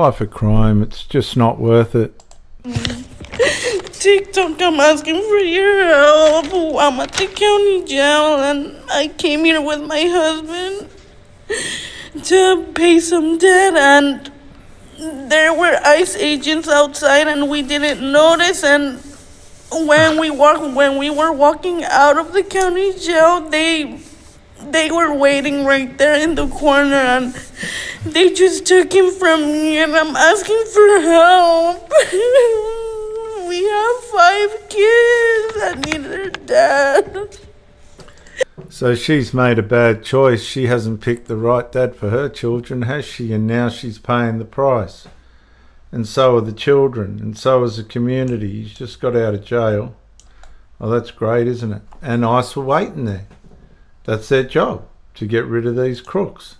apply for crime. It's just not worth it. TikTok, I'm asking for your help. I'm at the county jail and I came here with my husband to pay some debt, and there were ICE agents outside and we didn't notice, and when we were walking out of the county jail, they were waiting right there in the corner and they just took him from me, and I'm asking for help. We have 5 kids that need their dad. So she's made a bad choice. She hasn't picked the right dad for her children, has she? And now she's paying the price. And so are the children, and so is the community. He's just got out of jail. Oh, that's great, isn't it? And ICE were waiting there. That's their job, to get rid of these crooks.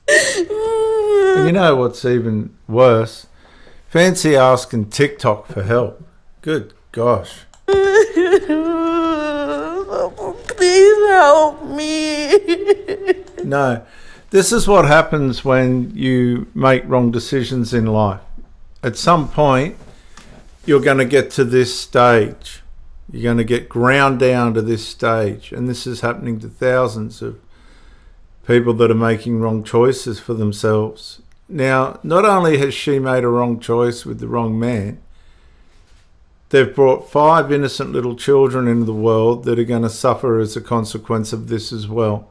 And you know what's even worse? Fancy asking TikTok for help. Good gosh. Please help me. No, this is what happens when you make wrong decisions in life. At some point, you're going to get to this stage. You're going to get ground down to this stage. And this is happening to thousands of people that are making wrong choices for themselves. Now, not only has she made a wrong choice with the wrong man, they've brought 5 innocent little children into the world that are going to suffer as a consequence of this as well.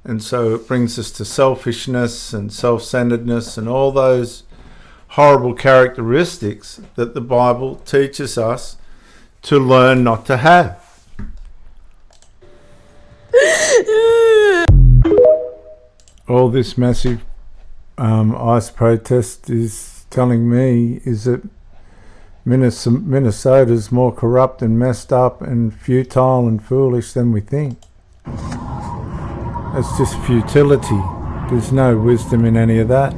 And so it brings us to selfishness and self-centeredness and all those horrible characteristics that the Bible teaches us to learn not to have. All this massive ICE protest is telling me is that Minnesota's more corrupt and messed up and futile and foolish than we think. It's just futility. There's no wisdom in any of that.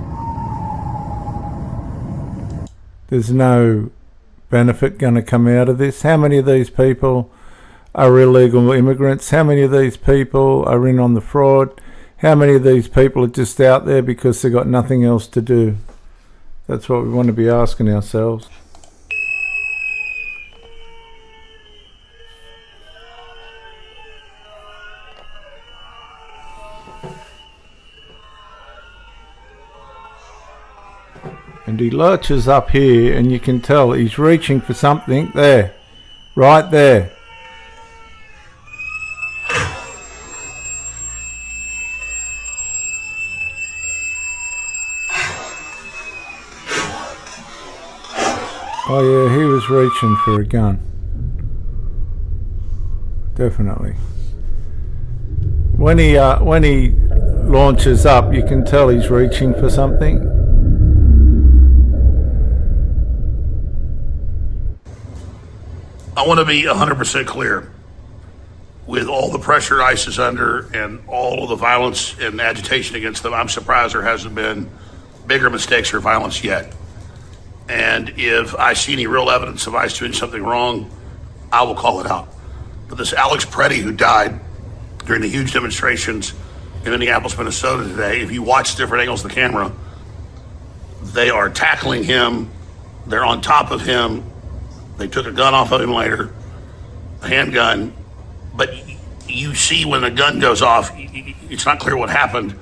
There's no benefit going to come out of this. How many of these people are illegal immigrants? How many of these people are in on the fraud? How many of these people are just out there because they've got nothing else to do? That's what we want to be asking ourselves. And he lurches up here, and you can tell he's reaching for something there, right there. Oh yeah, he was reaching for a gun. Definitely. When he launches up, you can tell he's reaching for something. I want to be 100% clear. With all the pressure ICE is under and all of the violence and agitation against them, I'm surprised there hasn't been bigger mistakes or violence yet. And if I see any real evidence of ICE doing something wrong, I will call it out. But this Alex Preddy, who died during the huge demonstrations in Minneapolis, Minnesota today, if you watch different angles of the camera, they are tackling him. They're on top of him. They took a gun off of him later, a handgun. But you see when the gun goes off, it's not clear what happened,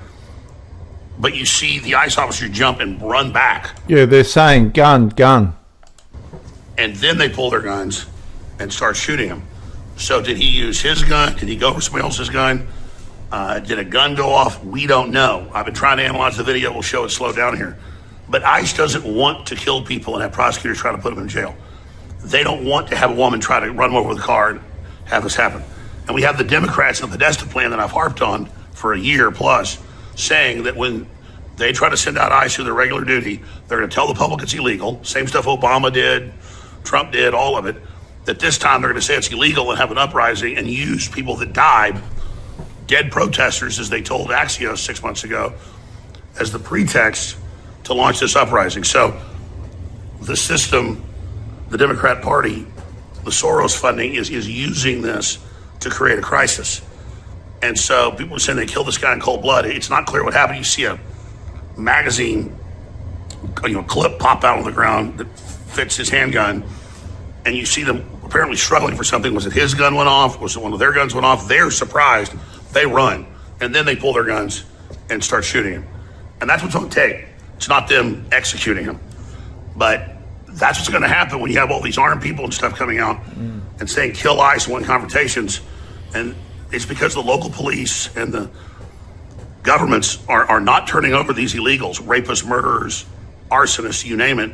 but you see the ICE officer jump and run back. Yeah, they're saying gun, gun. And then they pull their guns and start shooting him. So did he use his gun? Did he go for somebody else's gun? Did a gun go off? We don't know. I've been trying to analyze the video. We'll show it slow down here. But ICE doesn't want to kill people and have prosecutors try to put them in jail. They don't want to have a woman try to run them over with a car and have this happen. And we have the Democrats and the Podesta plan that I've harped on for a year plus, saying that when they try to send out ICE to their regular duty, they're going to tell the public it's illegal. Same stuff Obama did, Trump did, all of it. That this time they're going to say it's illegal and have an uprising and use people that died, dead protesters, as they told Axios 6 months ago, as the pretext to launch this uprising. So the system, the Democrat Party, the Soros funding is using this to create a crisis. And so people are saying they killed this guy in cold blood. It's not clear what happened. You see a magazine clip pop out on the ground that fits his handgun, and you see them apparently struggling for something. Was it his gun went off? Was it one of their guns went off? They're surprised. They run, and then they pull their guns and start shooting him. And that's what's on tape. It's not them executing him. But that's what's going to happen when you have all these armed people and stuff coming out and saying kill ICE, win confrontations. And it's because the local police and the governments are not turning over these illegals, rapists, murderers, arsonists, you name it,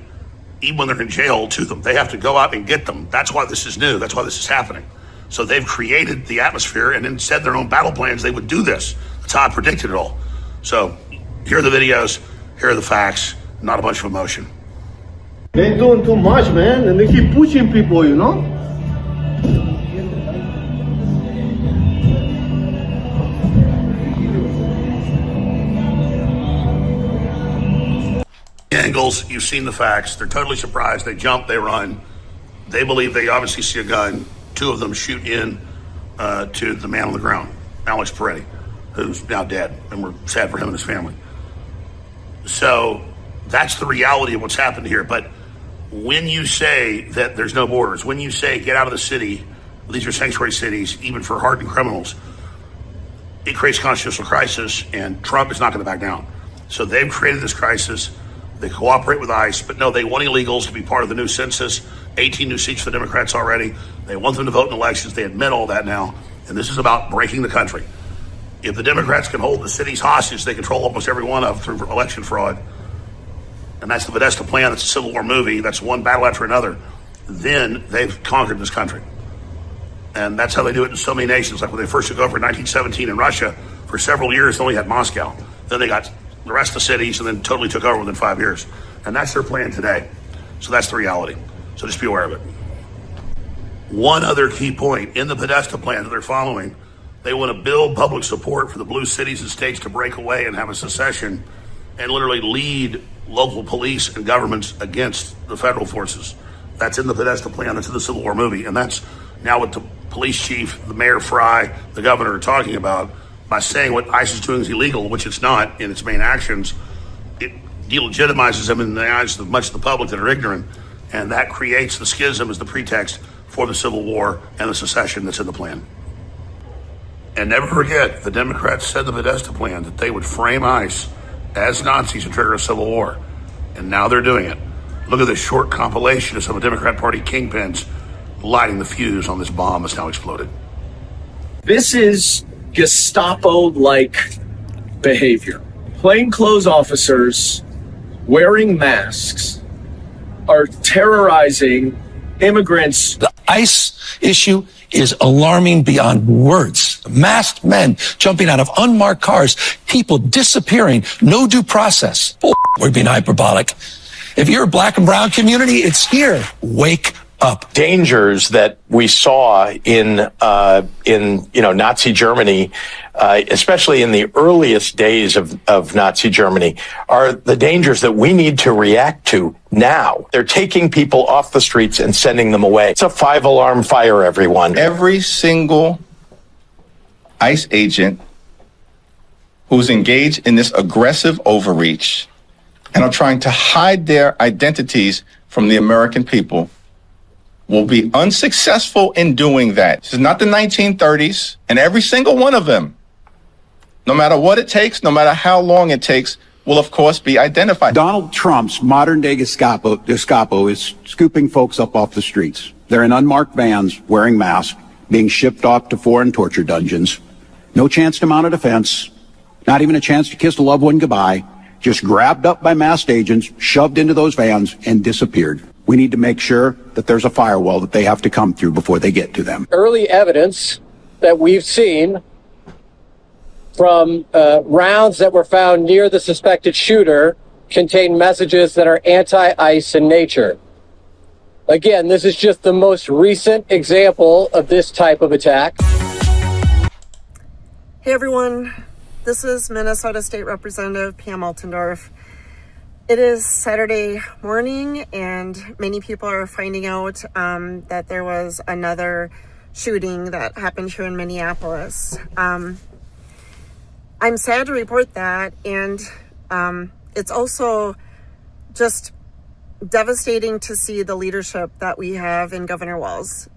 even when they're in jail, to them. They have to go out and get them. That's why this is new. That's why this is happening. So they've created the atmosphere and then said their own battle plans. They would do this. That's how I predicted it all. So here are the videos. Here are the facts. Not a bunch of emotion. They're doing too much, man, and they keep pushing people, you know? Angles, you've seen the facts. They're totally surprised. They jump, they run. They believe they obviously see a gun. Two of them shoot in to the man on the ground, Alex Peretti, who's now dead, and we're sad for him and his family. So that's the reality of what's happened here. But when you say that there's no borders, when you say get out of the city, these are sanctuary cities, even for hardened criminals, it creates constitutional crisis, and Trump is not going to back down. So they've created this crisis. They cooperate with ICE, but no, they want illegals to be part of the new census. 18 new seats for the Democrats already. They want them to vote in elections. They admit all that now. And this is about breaking the country. If the Democrats can hold the cities hostage, they control almost every one of through election fraud. And that's the Podesta plan. That's a Civil War movie. That's one battle after another. Then they've conquered this country. And that's how they do it in so many nations. Like when they first took over in 1917 in Russia, for several years, they only had Moscow. Then they got the rest of the cities and then totally took over within 5 years. And that's their plan today. So that's the reality. So just be aware of it. One other key point in the Podesta plan that they're following, they want to build public support for the blue cities and states to break away and have a secession and literally lead local police and governments against the federal forces. That's in the Podesta plan. That's in the Civil War movie. And that's now what the police chief, the mayor Fry, the governor are talking about. By saying what ICE is doing is illegal, which it's not in its main actions, it delegitimizes them in the eyes of much of the public that are ignorant. And that creates the schism as the pretext for the Civil War and the secession that's in the plan. And never forget, the Democrats said the Podesta plan that they would frame ICE as Nazis and trigger a civil war. And now they're doing it. Look at this short compilation of some of the Democrat Party kingpins lighting the fuse on this bomb that's now exploded. This is Gestapo-like behavior. Plainclothes officers wearing masks are terrorizing immigrants. The ICE issue is alarming beyond words. Masked men jumping out of unmarked cars, people disappearing, no due process. We're being hyperbolic. If you're a black and brown community, it's here. Wake up. Dangers that we saw in Nazi Germany, especially in the earliest days of Nazi Germany, are the dangers that we need to react to now. They're taking people off the streets and sending them away. It's a 5-alarm fire, everyone. Every single ICE agent who's engaged in this aggressive overreach and are trying to hide their identities from the American people will be unsuccessful in doing that. This is not the 1930s, and every single one of them, no matter what it takes, no matter how long it takes, will of course be identified. Donald Trump's modern day Gestapo is scooping folks up off the streets. They're in unmarked vans, wearing masks, being shipped off to foreign torture dungeons. No chance to mount a defense, not even a chance to kiss a loved one goodbye, just grabbed up by masked agents, shoved into those vans, and disappeared. We need to make sure that there's a firewall that they have to come through before they get to them. Early evidence that we've seen from rounds that were found near the suspected shooter contain messages that are anti-ICE in nature. Again, this is just the most recent example of this type of attack. Hey everyone, this is Minnesota State Representative Pam Altendorf. It is Saturday morning and many people are finding out that there was another shooting that happened here in Minneapolis. I'm sad to report that, and it's also just devastating to see the leadership that we have in Governor Walz.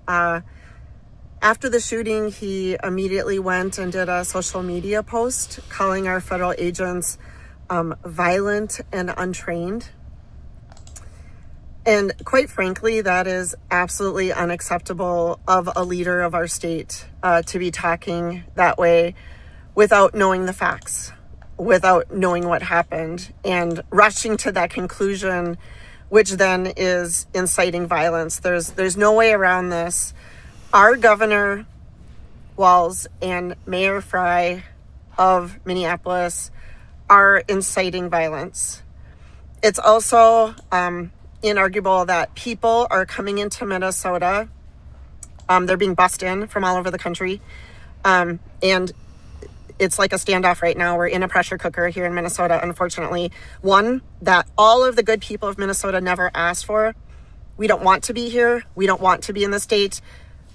After the shooting, he immediately went and did a social media post calling our federal agents violent and untrained. And quite frankly, that is absolutely unacceptable of a leader of our state to be talking that way without knowing the facts, without knowing what happened, and rushing to that conclusion, which then is inciting violence. There's no way around this. Our Governor Walz and Mayor Fry of Minneapolis are inciting violence. It's also inarguable that people are coming into Minnesota. They're being bussed in from all over the country. And it's like a standoff right now. We're in a pressure cooker here in Minnesota, unfortunately. One that all of the good people of Minnesota never asked for. We don't want to be here. We don't want to be in the state.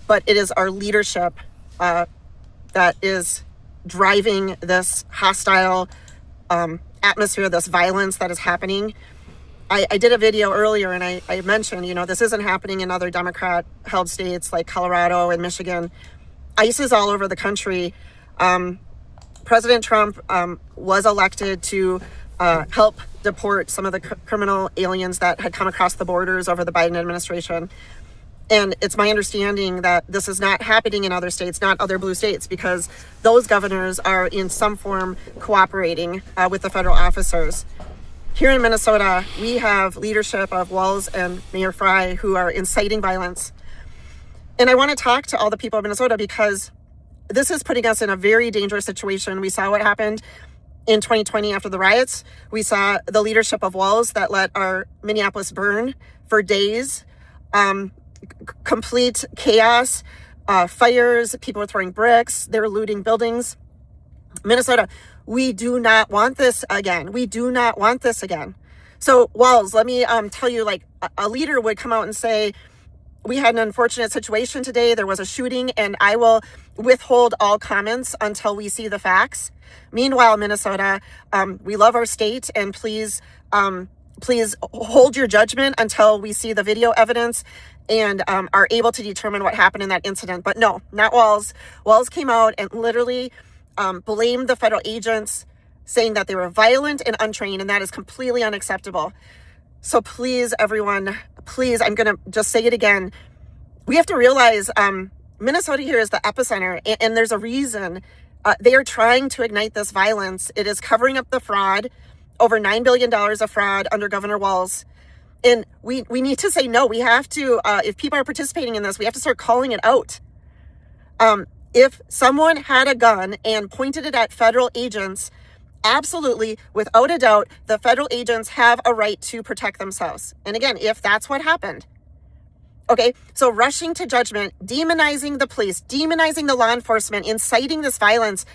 But it is our leadership that is driving this hostile atmosphere, this violence that is happening. I did a video earlier and I mentioned, this isn't happening in other Democrat-held states like Colorado and Michigan. ICE is all over the country. President Trump was elected to help deport some of the criminal aliens that had come across the borders over the Biden administration. And it's my understanding that this is not happening in other states, not other blue states, because those governors are in some form cooperating with the federal officers. Here in Minnesota, we have leadership of Walz and Mayor Fry who are inciting violence. And I want to talk to all the people of Minnesota because this is putting us in a very dangerous situation. We saw what happened in 2020 after the riots. We saw the leadership of Walz that let our Minneapolis burn for days. Complete chaos, fires, people were throwing bricks, they were looting buildings. Minnesota, we do not want this again. We do not want this again. So Walz, let me tell you, like a leader would come out and say, we had an unfortunate situation today. There was a shooting and I will withhold all comments until we see the facts. Meanwhile, Minnesota, we love our state and please hold your judgment until we see the video evidence and are able to determine what happened in that incident. But no, not Walz. Walz came out and literally blamed the federal agents, saying that they were violent and untrained, and that is completely unacceptable. So please, everyone, please, I'm going to just say it again. We have to realize Minnesota here is the epicenter, and there's a reason. They are trying to ignite this violence. It is covering up the fraud, over $9 billion of fraud under Governor Walz. And we need to say no. We have to, if people are participating in this, we have to start calling it out. If someone had a gun and pointed it at federal agents, absolutely, without a doubt, the federal agents have a right to protect themselves. And again, if that's what happened. Okay, so rushing to judgment, demonizing the police, demonizing the law enforcement, inciting this violence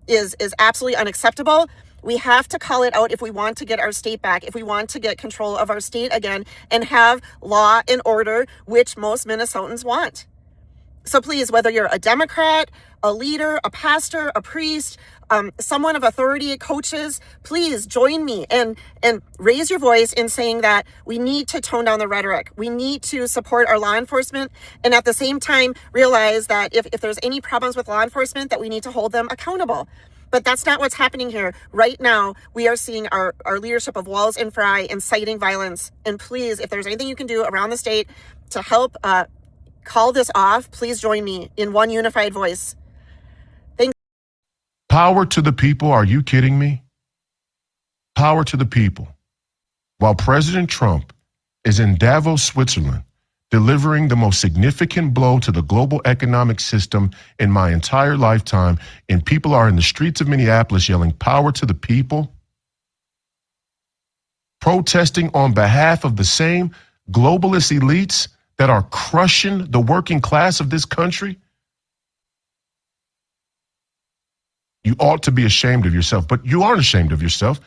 is absolutely unacceptable. We have to call it out if we want to get our state back, if we want to get control of our state again and have law and order, which most Minnesotans want. So please, whether you're a Democrat, a leader, a pastor, a priest, someone of authority, coaches, please join me and raise your voice in saying that we need to tone down the rhetoric. We need to support our law enforcement and at the same time realize that if there's any problems with law enforcement, that we need to hold them accountable. But that's not what's happening here. Right now, we are seeing our leadership of Walz and Fry inciting violence. And please, if there's anything you can do around the state to help call this off, please join me in one unified voice. Thank you. Power to the people. Are you kidding me? Power to the people. While President Trump is in Davos, Switzerland, delivering the most significant blow to the global economic system in my entire lifetime, and people are in the streets of Minneapolis yelling power to the people, protesting on behalf of the same globalist elites that are crushing the working class of this country. You ought to be ashamed of yourself, but you aren't ashamed of yourself.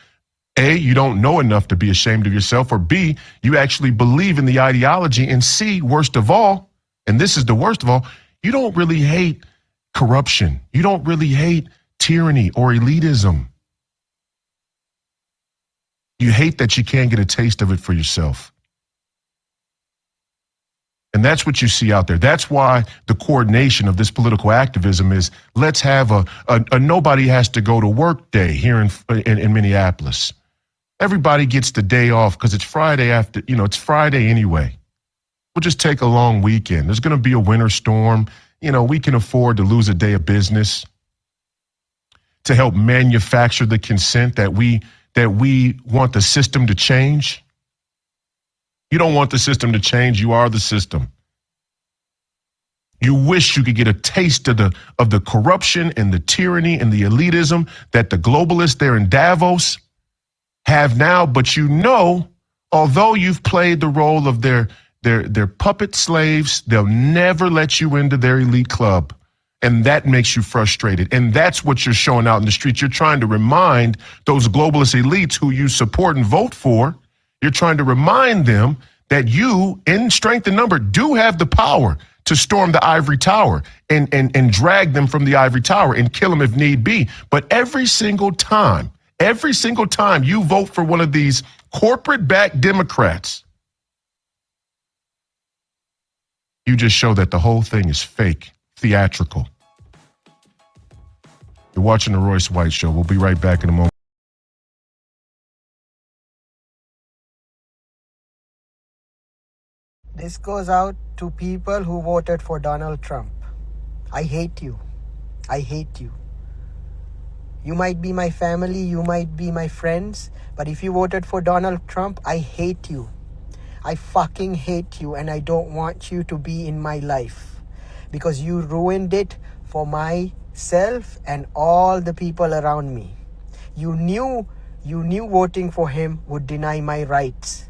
A, you don't know enough to be ashamed of yourself, or B, you actually believe in the ideology, and C, worst of all, and this is the worst of all, you don't really hate corruption. You don't really hate tyranny or elitism. You hate that you can't get a taste of it for yourself. And that's what you see out there. That's why the coordination of this political activism is, let's have a nobody has to go to work day here in Minneapolis. Everybody gets the day off because it's Friday after, it's Friday anyway. We'll just take a long weekend. There's going to be a winter storm. We can afford to lose a day of business to help manufacture the consent that we want the system to change. You don't want the system to change. You are the system. You wish you could get a taste of the corruption and the tyranny and the elitism that the globalists there in Davos have now. But although you've played the role of their puppet slaves, they'll never let you into their elite club. And that makes you frustrated. And that's what you're showing out in the streets. You're trying to remind those globalist elites who you support and vote for, you're trying to remind them that you, in strength and number, do have the power to storm the ivory tower and drag them from the ivory tower and kill them if need be. But every single time you vote for one of these corporate-backed Democrats, you just show that the whole thing is fake, theatrical. You're watching The Royce White Show. We'll be right back in a moment. This goes out to people who voted for Donald Trump. I hate you. I hate you. You might be my family, you might be my friends, but if you voted for Donald Trump, I hate you. I fucking hate you, and I don't want you to be in my life because you ruined it for myself and all the people around me. You knew voting for him would deny my rights.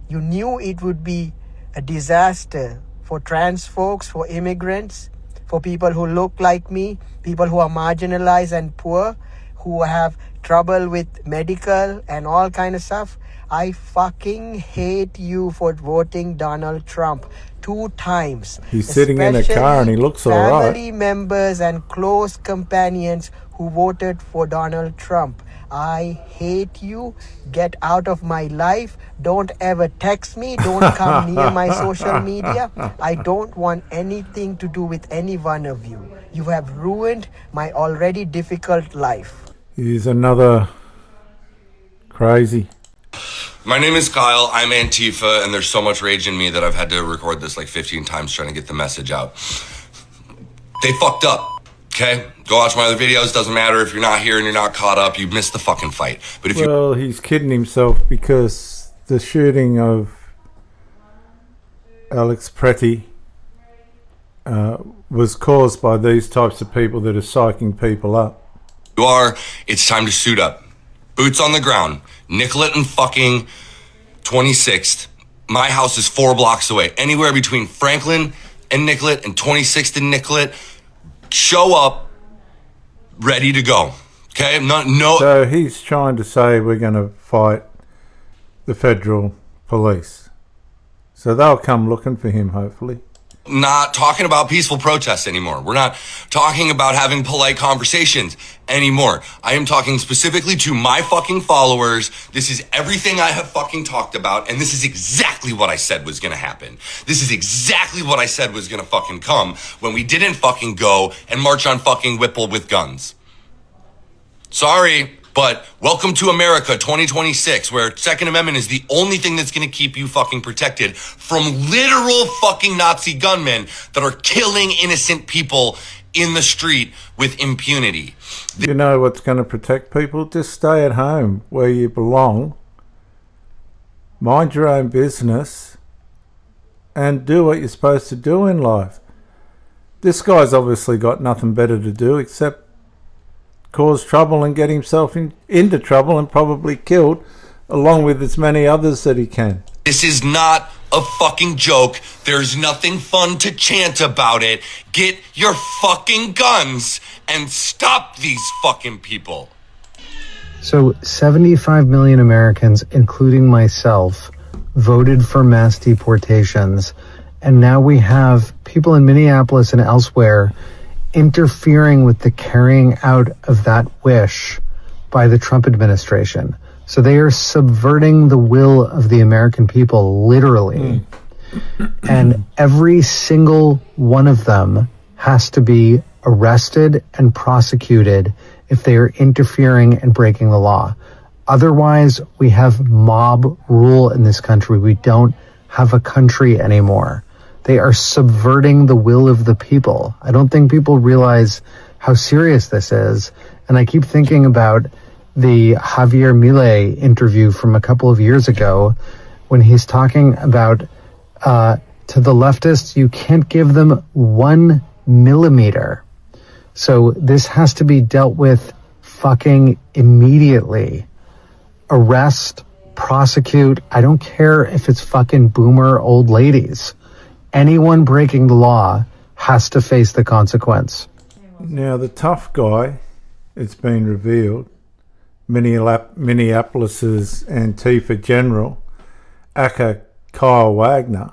You knew it would be a disaster for trans folks, for immigrants, for people who look like me, people who are marginalized and poor, who have trouble with medical and all kind of stuff. I fucking hate you for voting Donald Trump 2 times. He's sitting in a car and he looks all right. Family members and close companions who voted for Donald Trump. I hate you. Get out of my life. Don't ever text me. Don't come near my social media. I don't want anything to do with any one of you. You have ruined my already difficult life. He's another crazy. My name is Kyle. I'm Antifa, and there's so much rage in me that I've had to record this like 15 times trying to get the message out. They fucked up. Okay, go watch my other videos. Doesn't matter if you're not here and you're not caught up. You missed the fucking fight. But if he's kidding himself because the shooting of Alex Pretty was caused by these types of people that are psyching people up. It's time to suit up. Boots on the ground. Nicollet and fucking 26th. My house is 4 blocks away. Anywhere between Franklin and Nicollet and 26th and Nicollet. Show up, ready to go. Okay? So he's trying to say we're going to fight the federal police. So they'll come looking for him, hopefully. Not talking about peaceful protests anymore. We're not talking about having polite conversations anymore. I am talking specifically to my fucking followers. This is everything I have fucking talked about, and this is exactly what I said was gonna happen. This is exactly what I said was gonna fucking come when we didn't fucking go and march on fucking Whipple with guns. Sorry, but welcome to America 2026, where Second Amendment is the only thing that's going to keep you fucking protected from literal fucking Nazi gunmen that are killing innocent people in the street with impunity. You know what's going to protect people? Just stay at home where you belong, mind your own business, and do what you're supposed to do in life. This guy's obviously got nothing better to do except cause trouble and get himself into trouble and probably killed, along with as many others that he can. This is not a fucking joke. There's nothing fun to chant about it. Get your fucking guns and stop these fucking people. So 75 million Americans, including myself, voted for mass deportations. And now we have people in Minneapolis and elsewhere interfering with the carrying out of that wish by the Trump administration. So they are subverting the will of the American people, literally. And every single one of them has to be arrested and prosecuted if they are interfering and breaking the law. Otherwise, we have mob rule in this country. We don't have a country anymore. They are subverting the will of the people. I don't think people realize how serious this is. And I keep thinking about the Javier Milei interview from a couple of years ago when he's talking about to the leftists, you can't give them 1 millimeter. So this has to be dealt with fucking immediately. Arrest, prosecute. I don't care if it's fucking boomer old ladies. Anyone breaking the law has to face the consequence. Now, the tough guy, it's been revealed, Minneapolis's Antifa general, Kyle Wagner,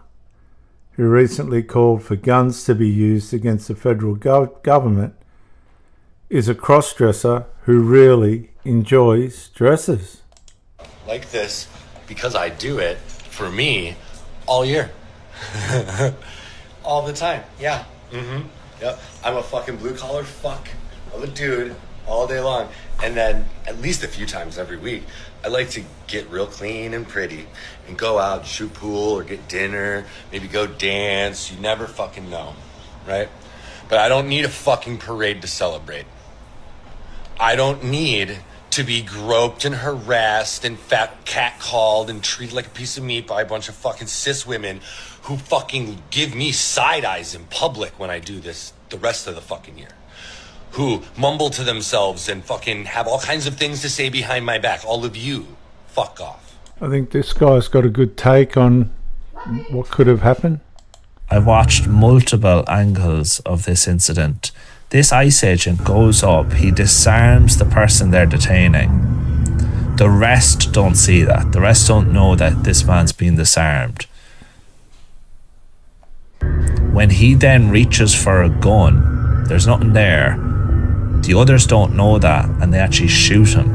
who recently called for guns to be used against the federal government, is a cross-dresser who really enjoys dresses. Like this, because I do it, for me, all year. All the time, yeah. Yep, I'm a fucking blue-collar fuck of a dude all day long. And then at least a few times every week, I like to get real clean and pretty and go out, shoot pool or get dinner, maybe go dance. You never fucking know, right? But I don't need a fucking parade to celebrate. I don't need to be groped and harassed and catcalled and treated like a piece of meat by a bunch of fucking cis women who fucking give me side eyes in public when I do this the rest of the fucking year. Who mumble to themselves and fucking have all kinds of things to say behind my back. All of you, fuck off. I think this guy's got a good take on what could have happened. I watched multiple angles of this incident. This ICE agent goes up, he disarms the person they're detaining. The rest don't see that. The rest don't know that this man's been disarmed. When he then reaches for a gun, there's nothing there. The others don't know that, and they actually shoot him.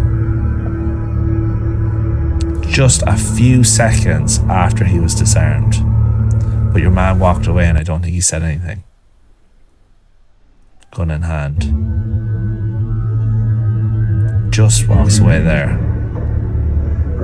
Just a few seconds after he was disarmed. But your man walked away, and I don't think he said anything. Gun in hand. Just walks away there.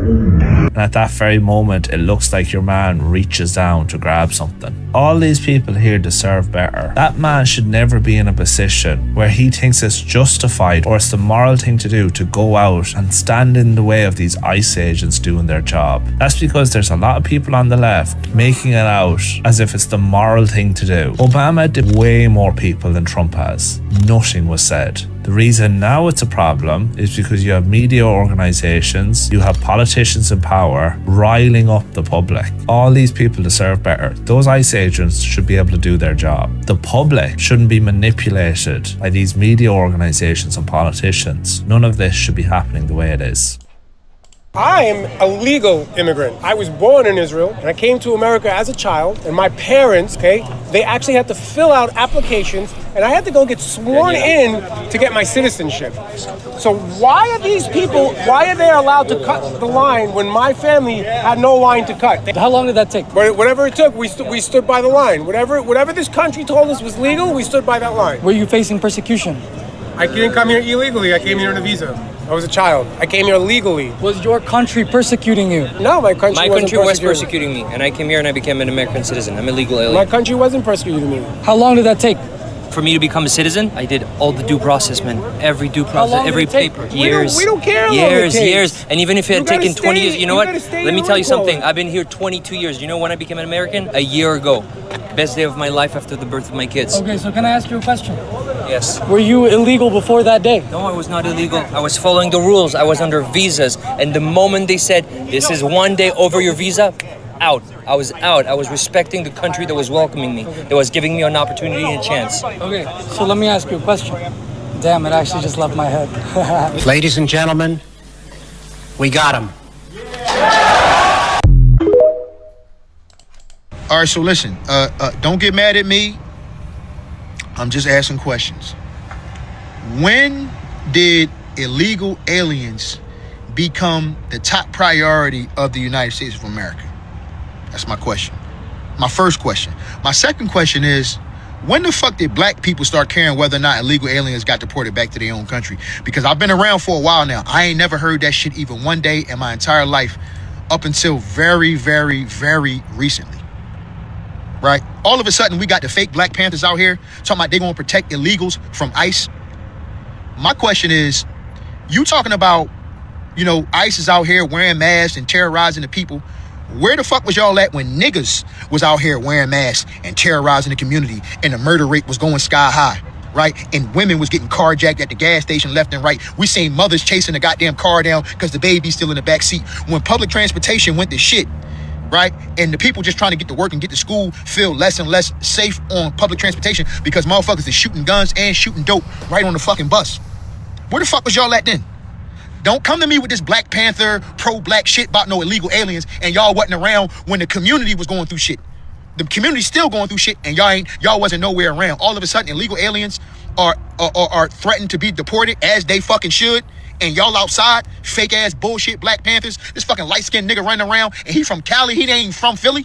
And at that very moment, it looks like your man reaches down to grab something. All these people here deserve better. That man should never be in a position where he thinks it's justified or it's the moral thing to do to go out and stand in the way of these ICE agents doing their job. That's because there's a lot of people on the left making it out as if it's the moral thing to do. Obama did way more people than Trump has. Nothing was said. The reason now it's a problem is because you have media organizations, you have politicians in power riling up the public. All these people deserve better. Those ICE agents should be able to do their job. The public shouldn't be manipulated by these media organizations and politicians. None of this should be happening the way it is. I am a legal immigrant. I was born in Israel, and I came to America as a child, and my parents, they actually had to fill out applications, and I had to go get sworn in to get my citizenship. So why are they allowed to cut the line when my family had no line to cut? How long did that take? Whatever it took, we stood by the line. Whatever this country told us was legal, we stood by that line. Were you facing persecution? I didn't come here illegally. I came here on a visa. I was a child. I came here legally. Was your country persecuting you? No, my country was persecuting me, and I came here and I became an American citizen. I'm a legal alien. My country wasn't persecuting me. How long did that take? For me to become a citizen, I did all the due process, man. Every due process, every paper. Years. We don't care how long it takes. Years. And even if it had taken 20 years, you know what? Let me tell you something. I've been here 22 years. You know when I became an American? A year ago. Best day of my life after the birth of my kids. Okay, so can I ask you a question? Yes. Were you illegal before that day? No, I was not illegal. I was following the rules. I was under visas. And the moment they said, this is one day over your visa, out. I was out. I was respecting the country that was welcoming me, that was giving me an opportunity and a chance. Okay, so let me ask you a question. Damn, it actually just left my head. Ladies and gentlemen, we got him. All right, so listen, don't get mad at me. I'm just asking questions. When did illegal aliens become the top priority of the United States of America? That's my question. My first question. My second question is, when the fuck did black people start caring whether or not illegal aliens got deported back to their own country? Because I've been around for a while now. I ain't never heard that shit even one day in my entire life up until very, very, very recently. Right? All of a sudden, we got the fake Black Panthers out here talking about they gonna protect illegals from ICE. My question is, you talking about, you know, ICE is out here wearing masks and terrorizing the people. Where the fuck was y'all at when niggas was out here wearing masks and terrorizing the community and the murder rate was going sky high, right? And women was getting carjacked at the gas station left and right. We seen mothers chasing the goddamn car down because the baby's still in the back seat. When public transportation went to shit, right? And the people just trying to get to work and get to school feel less and less safe on public transportation because motherfuckers is shooting guns and shooting dope right on the fucking bus. Where the fuck was y'all at then? Don't come to me with this Black Panther, pro-black shit about no illegal aliens and y'all wasn't around when the community was going through shit. The community's still going through shit and y'all wasn't nowhere around. All of a sudden, illegal aliens are threatened to be deported as they fucking should. And y'all outside, fake ass bullshit Black Panthers. This fucking light-skinned nigga running around and he from Cali, he ain't from Philly.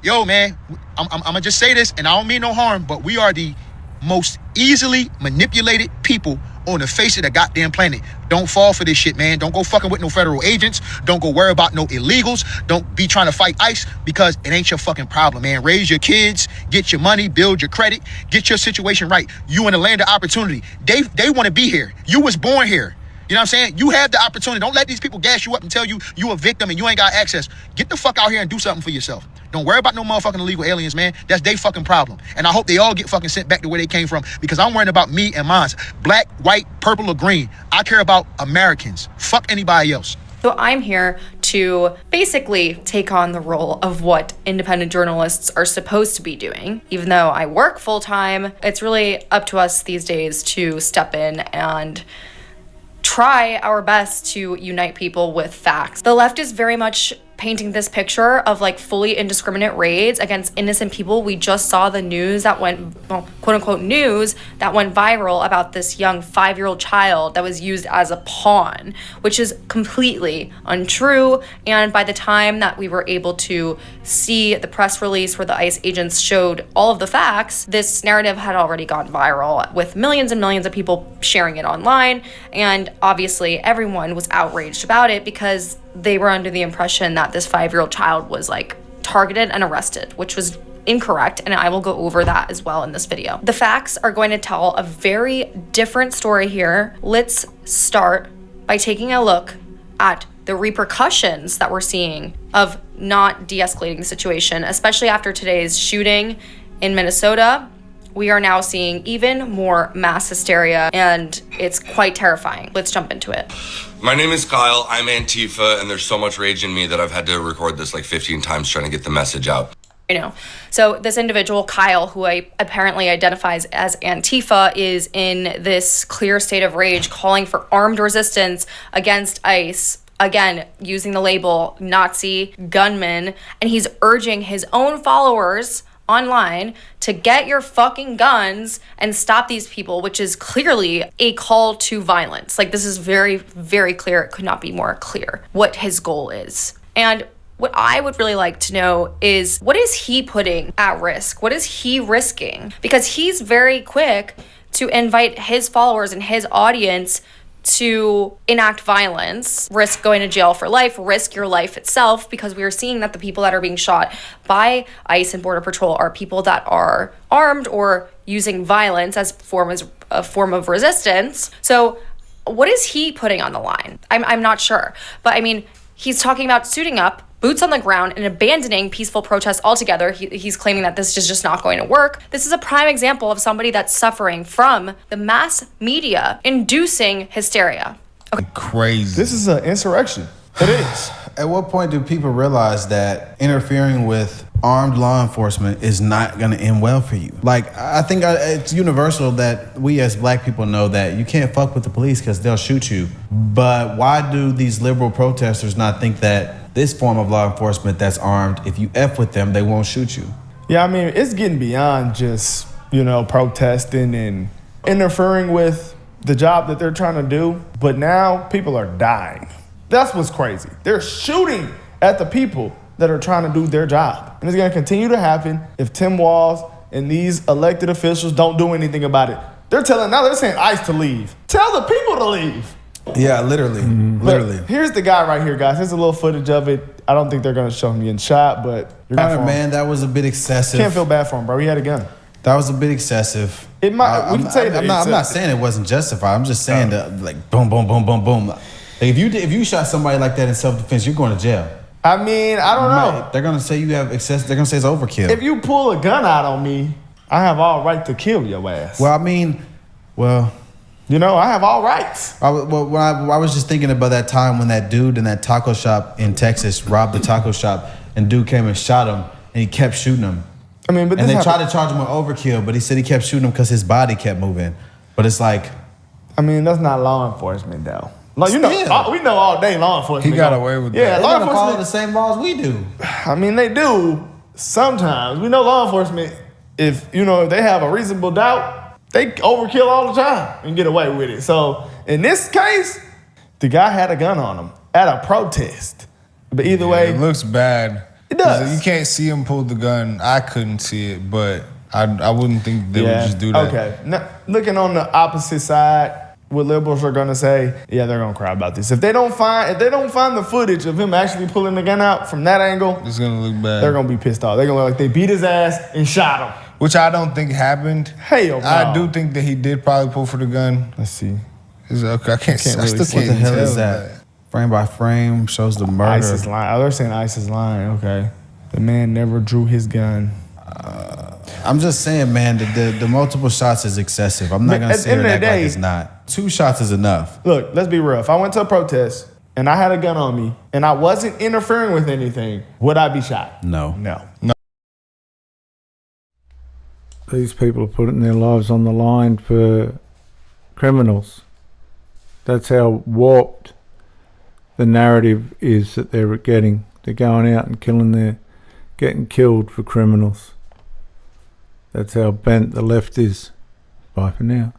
Yo, man, I'm gonna just say this and I don't mean no harm, but we are the most easily manipulated people on the face of the goddamn planet. Don't fall for this shit, man. Don't go fucking with no federal agents. Don't go worry about no illegals. Don't be trying to fight ICE because it ain't your fucking problem, man. Raise your kids, get your money, build your credit, get your situation right. You in the land of opportunity. They want to be here. You was born here. You know what I'm saying? You have the opportunity. Don't let these people gas you up and tell you you a victim and you ain't got access. Get the fuck out here and do something for yourself. Don't worry about no motherfucking illegal aliens, man. That's their fucking problem. And I hope they all get fucking sent back to where they came from because I'm worrying about me and mine. Black, white, purple, or green. I care about Americans. Fuck anybody else. So I'm here to basically take on the role of what independent journalists are supposed to be doing. Even though I work full time, it's really up to us these days to step in and try our best to unite people with facts. The left is very much painting this picture of like fully indiscriminate raids against innocent people. We just saw the news that went, well, quote unquote news that went viral about this young 5-year-old child that was used as a pawn, which is completely untrue. And by the time that we were able to see the press release where the ICE agents showed all of the facts, this narrative had already gone viral with millions and millions of people sharing it online. And obviously everyone was outraged about it because they were under the impression that this 5-year-old child was like targeted and arrested, which was incorrect, and I will go over that as well in this video. The facts are going to tell a very different story here. Let's start by taking a look at the repercussions that we're seeing of not de-escalating the situation, especially after today's shooting in Minnesota. We are now seeing even more mass hysteria, and it's quite terrifying. Let's jump into it. My name is Kyle. I'm Antifa, and there's so much rage in me that I've had to record this like 15 times trying to get the message out. You know, so this individual, Kyle, who apparently identifies as Antifa, is in this clear state of rage, calling for armed resistance against ICE. Again, using the label Nazi gunman, and he's urging his own followers online to get your fucking guns and stop these people, which is clearly a call to violence. Like, this is very, very clear. It could not be more clear what his goal is. And what I would really like to know is, what is he putting at risk? What is he risking? Because he's very quick to invite his followers and his audience to enact violence, risk going to jail for life, risk your life itself, because we are seeing that the people that are being shot by ICE and Border Patrol are people that are armed or using violence as a form of resistance. So what is he putting on the line? I'm not sure. But I mean, he's talking about suiting up, boots on the ground, and abandoning peaceful protests altogether. He's claiming that this is just not going to work. This is a prime example of somebody that's suffering from the mass media inducing hysteria. Okay. Crazy. This is an insurrection. It is. At what point do people realize that interfering with armed law enforcement is not going to end well for you? Like, I think it's universal that we as black people know that you can't fuck with the police because they'll shoot you. But why do these liberal protesters not think that this form of law enforcement that's armed, if you F with them, they won't shoot you? Yeah, I mean, it's getting beyond just, protesting and interfering with the job that they're trying to do, but now people are dying. That's what's crazy. They're shooting at the people that are trying to do their job. And it's gonna continue to happen if Tim Walz and these elected officials don't do anything about it. They're saying ICE to leave. Tell the people to leave. Yeah, literally. Literally. Look, here's the guy right here, guys. Here's a little footage of it. I don't think they're gonna show him getting shot, but you're gonna Man, that was a bit excessive. Can't feel bad for him, bro. He had a gun. That was a bit excessive. It might. I'm not saying it wasn't justified. I'm just saying that, like, boom, boom, boom, boom, boom. Like, if you shot somebody like that in self-defense, you're going to jail. I mean, I don't know. They're gonna say you have excess. They're gonna say it's overkill. If you pull a gun out on me, I have all right to kill your ass. Well, I mean, you know, I have all rights. I was just thinking about that time when that dude in that taco shop in Texas robbed the taco shop, and dude came and shot him, and he kept shooting him. I mean, but and they tried to charge him with overkill, but he said he kept shooting him because his body kept moving. But it's like, I mean, that's not law enforcement though. Like, you know, we know all day law enforcement. He got away with that. Yeah, They law gotta follow enforcement the same laws we do. I mean, they do sometimes. We know law enforcement. If they have a reasonable doubt, they overkill all the time and get away with it. So in this case, the guy had a gun on him at a protest. But either way, it looks bad. It does. You can't see him pull the gun. I couldn't see it, but I wouldn't think they would just do that. Okay. Now, looking on the opposite side, what liberals are gonna say, yeah, they're gonna cry about this. If they don't find the footage of him actually pulling the gun out from that angle, it's gonna look bad. They're gonna be pissed off. They're gonna look like they beat his ass and shot him. Which I don't think happened. Hell no. I do think that he did probably pull for the gun. Let's see. Okay, I really still see. can't What the hell tell is that? Frame by frame shows the murder. ICE is lying. Oh, they're saying ICE is lying. Okay. The man never drew his gun. I'm just saying, man, the multiple shots is excessive. I'm not going to say that like it's not. 2 shots is enough. Look, let's be real. If I went to a protest and I had a gun on me and I wasn't interfering with anything, would I be shot? No. These people are putting their lives on the line for criminals. That's how warped the narrative is that they're getting. They're going out and getting killed for criminals. That's how bent the left is. Bye for now.